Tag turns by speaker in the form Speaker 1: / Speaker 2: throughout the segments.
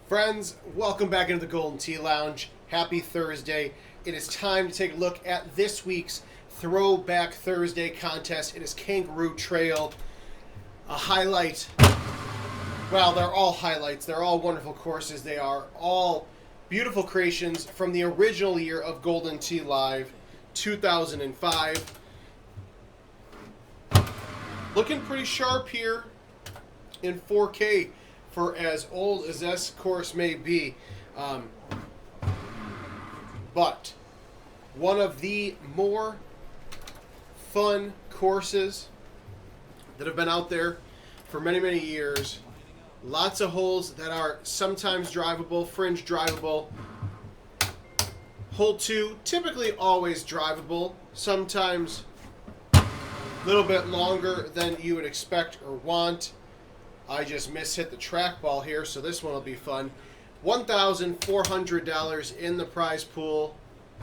Speaker 1: Friends, welcome back into the Golden Tee Lounge. Happy Thursday. It is time to take a look at this week's Throwback Thursday contest. It is Kangaroo Trail. A highlight. Well, they're all highlights. They're all wonderful courses. They are all beautiful creations from the original year of Golden Tee Live, 2005. Looking pretty sharp here in 4K. For as old as this course may be. But one of the more fun courses that have been out there for many, many years. Lots of holes that are sometimes drivable, fringe drivable. Hole 2, typically always drivable, sometimes a little bit longer than you would expect or want. I just mishit the trackball here, so this one will be fun. $1,400 in the prize pool.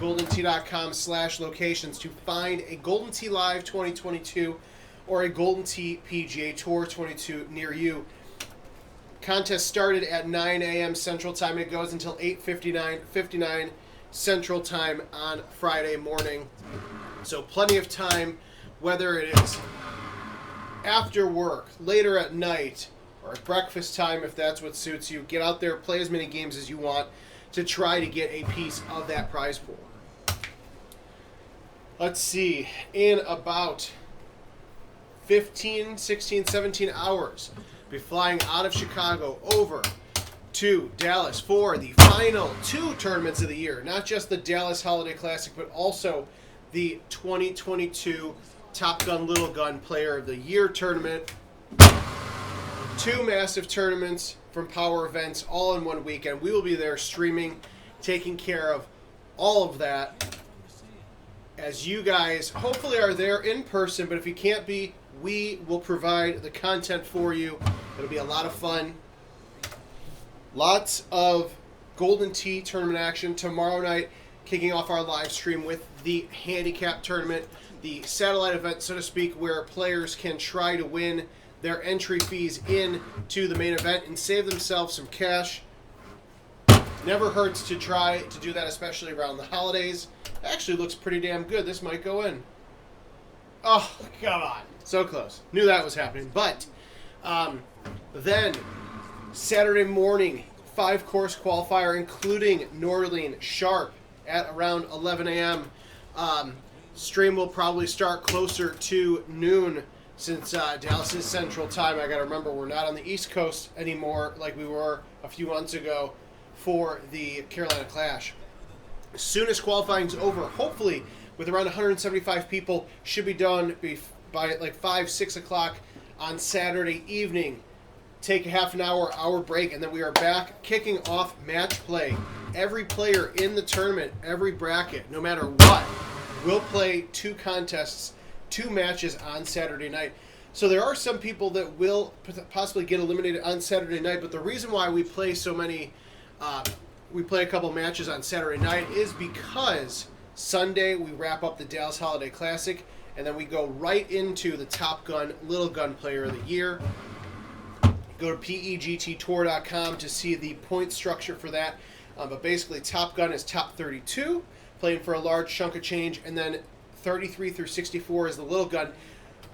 Speaker 1: GoldenTee.com/locations to find a Golden Tee Live 2022 or a Golden Tee PGA Tour 22 near you. Contest started at 9 a.m. Central Time. It goes until 8:59 Central Time on Friday morning. So plenty of time, whether it is after work, later at night, or at breakfast time if that's what suits you. Get out there, play as many games as you want to try to get a piece of that prize pool. Let's see, in about 15, 16, 17 hours, be flying out of Chicago over to Dallas for the final 2 tournaments of the year. Not just the Dallas Holiday Classic, but also the 2022 Top Gun Little Gun Player of the Year tournament. 2 massive tournaments from Power Events all in one weekend. We will be there streaming, taking care of all of that as you guys hopefully are there in person, but if you can't be, we will provide the content for you. It'll be a lot of fun. Lots of Golden Tee tournament action tomorrow night, kicking off our live stream with the handicap tournament, the satellite event, so to speak, where players can try to win their entry fees in to the main event and save themselves some cash. Never hurts to try to do that, especially around the holidays. Actually looks pretty damn good. This might go in. Oh, come on. So close. Knew that was happening. But then Saturday morning, 5-course qualifier, including Norlene Sharp at around 11 a.m. Stream will probably start closer to noon since Dallas is Central Time. I got to remember we're not on the East Coast anymore like we were a few months ago for the Carolina Clash. As soon as qualifying is over, hopefully with around 175 people, should be done by like 5, 6 o'clock on Saturday evening. Take a half an hour break, and then we are back kicking off match play. Every player in the tournament, every bracket, no matter what, will play 2 contests, 2 matches on Saturday night. So there are some people that will possibly get eliminated on Saturday night, but the reason why we play so many, we play a couple matches on Saturday night is because Sunday we wrap up the Dallas Holiday Classic, and then we go right into the Top Gun Little Gun Player of the Year. Go to PEGTtour.com to see the point structure for that. But basically, Top Gun is top 32, playing for a large chunk of change, and then 33 through 64 is the Little Gun.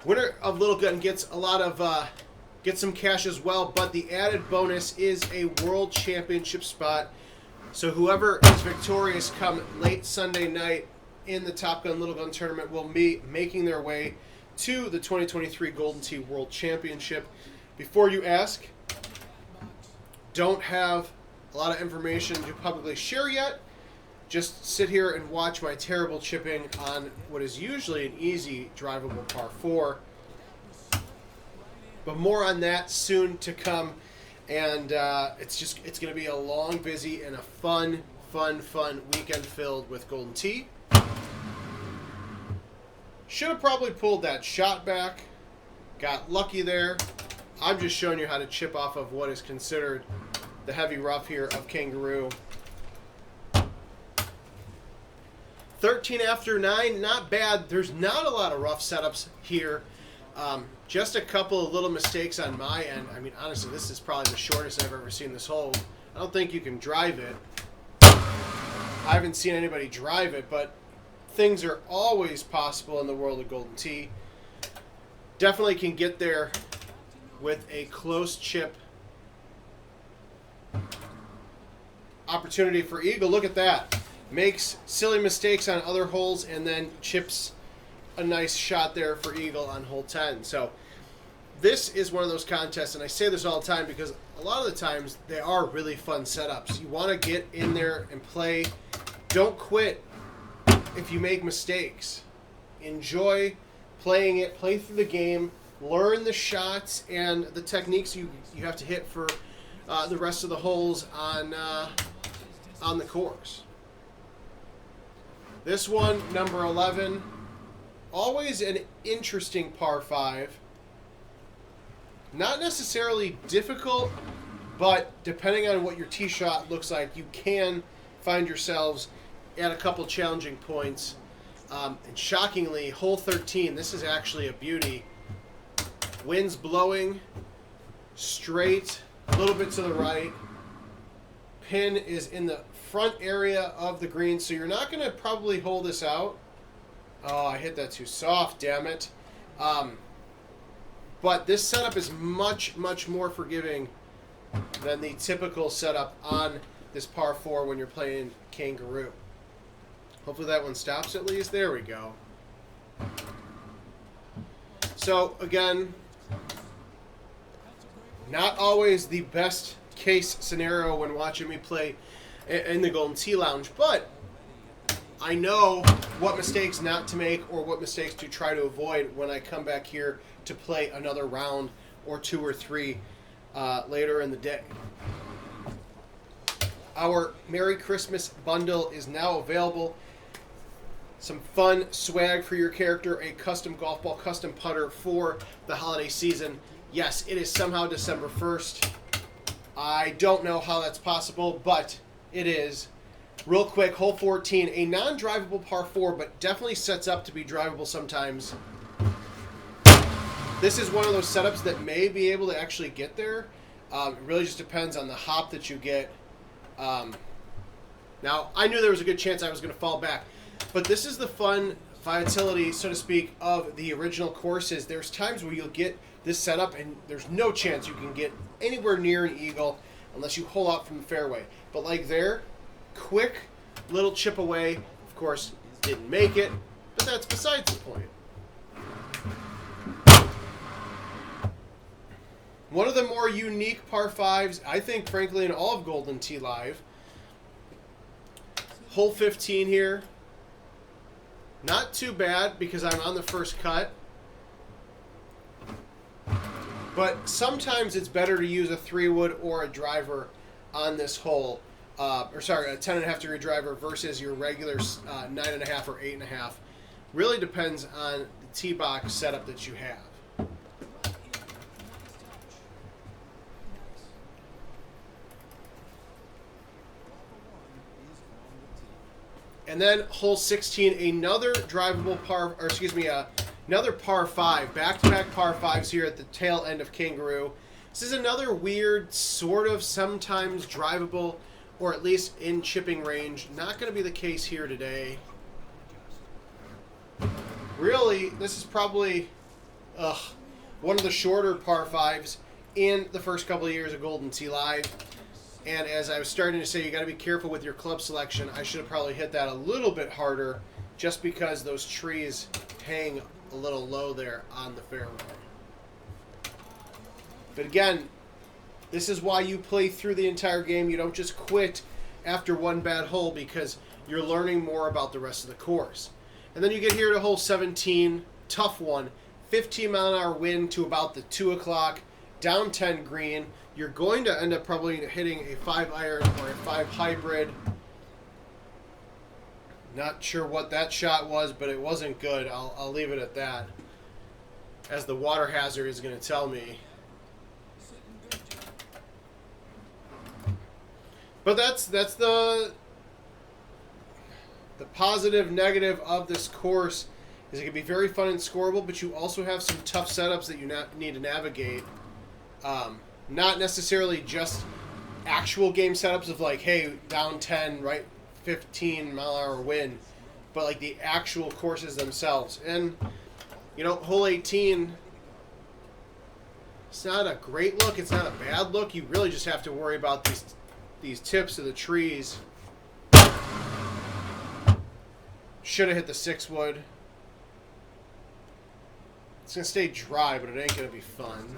Speaker 1: Winner of Little Gun gets a lot of gets some cash as well, but the added bonus is a World Championship spot. So whoever is victorious come late Sunday night in the Top Gun Little Gun tournament will be making their way to the 2023 Golden Tee World Championship. Before you ask, don't have a lot of information to publicly share yet. Just sit here and watch my terrible chipping on what is usually an easy drivable par 4. But more on that soon to come. And it's going to be a long, busy, and a fun weekend filled with Golden Tee. Should have probably pulled that shot back. Got lucky there. I'm just showing you how to chip off of what is considered the heavy rough here of Kangaroo. 13 after 9, not bad. There's not a lot of rough setups here. Just a couple of little mistakes on my end. I mean, honestly, this is probably the shortest I've ever seen this hole. I don't think you can drive it. I haven't seen anybody drive it, but things are always possible in the world of Golden Tee. Definitely can get there with a close chip opportunity for eagle. Look at that. Makes silly mistakes on other holes and then chips a nice shot there for eagle on hole 10. So this is one of those contests, and I say this all the time because a lot of the times they are really fun setups. You want to get in there and play. Don't quit if you make mistakes. Enjoy playing it. Play through the game. Learn the shots and the techniques you have to hit for the rest of the holes on the course. This one, number 11, always an interesting par 5. Not necessarily difficult, but depending on what your tee shot looks like, you can find yourselves at a couple challenging points. And shockingly, hole 13, this is actually a beauty. Wind's blowing straight, a little bit to the right. Pin is in the front area of the green, so you're not going to probably hold this out. Oh, I hit that too soft, damn it. But this setup is much, much more forgiving than the typical setup on this par 4 when you're playing Kangaroo. Hopefully that one stops at least. There we go. So, again, not always the best case scenario when watching me play in the Golden Tee Lounge, but I know what mistakes not to make or what mistakes to try to avoid when I come back here to play another round or 2 or 3 later in the day. Our Merry Christmas bundle is now available. Some fun swag for your character, a custom golf ball, custom putter for the holiday season. Yes, it is somehow December 1st. I don't know how that's possible, but it is. Real quick, hole 14, a non-drivable par 4, but definitely sets up to be drivable sometimes. This is one of those setups that may be able to actually get there. It really just depends on the hop that you get. Now, I knew there was a good chance I was going to fall back, but this is the fun volatility, so to speak, of the original courses. There's times where you'll get this setup, and there's no chance you can get anywhere near an eagle unless you hole out from the fairway. But like there, quick little chip away. Of course, didn't make it, but that's besides the point. One of the more unique par 5s, I think, frankly, in all of Golden Tee Live. Hole 15 here. Not too bad because I'm on the first cut. But sometimes it's better to use a 3-wood or a driver on this hole. A 10.5 degree driver versus your regular 9.5 or 8.5. Really depends on the tee box setup that you have. And then hole 16, another drivable another par 5. Back-to-back par 5s here at the tail end of Kangaroo. This is another weird, sort of, sometimes drivable, or at least in chipping range. Not going to be the case here today. Really, this is probably one of the shorter par 5s in the first couple of years of Golden Tee Live. And as I was starting to say, you got to be careful with your club selection. I should have probably hit that a little bit harder just because those trees hang a little low there on the fairway. But again, this is why you play through the entire game. You don't just quit after one bad hole because you're learning more about the rest of the course. And then you get here to hole 17, tough one, 15-mile-an-hour wind to about the 2 o'clock, down 10 green. You're going to end up probably hitting a 5-iron or a 5 hybrid. Not sure what that shot was, but it wasn't good. I'll leave it at that, as the water hazard is going to tell me. But that's the positive, negative of this course is it can be very fun and scoreable, but you also have some tough setups that you need to navigate. Not necessarily just actual game setups of like, hey, down 10, right, 15-mile-an-hour wind, but like the actual courses themselves. And, you know, hole 18, it's not a great look. It's not a bad look. You really just have to worry about these tips of the trees. Should have hit the 6-wood. It's going to stay dry, but it ain't going to be fun.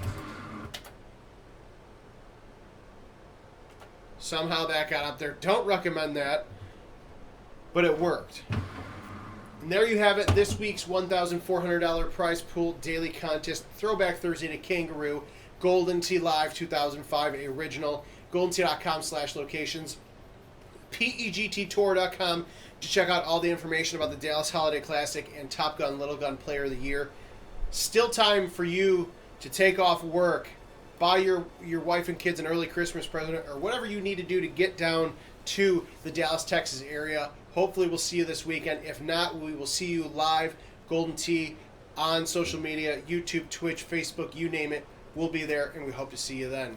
Speaker 1: Somehow that got up there. Don't recommend that, but it worked. And there you have it. This week's $1,400 prize pool daily contest. Throwback Thursday to Kangaroo. Golden Tee Live 2005 original. GoldenTee.com/locations. PEGTtour.com to check out all the information about the Dallas Holiday Classic and Top Gun Little Gun Player of the Year. Still time for you to take off work, buy your wife and kids an early Christmas present, or whatever you need to do to get down to the Dallas, Texas area. Hopefully we'll see you this weekend. If not, we will see you live, Golden Tee, on social media, YouTube, Twitch, Facebook, you name it. We'll be there, and we hope to see you then.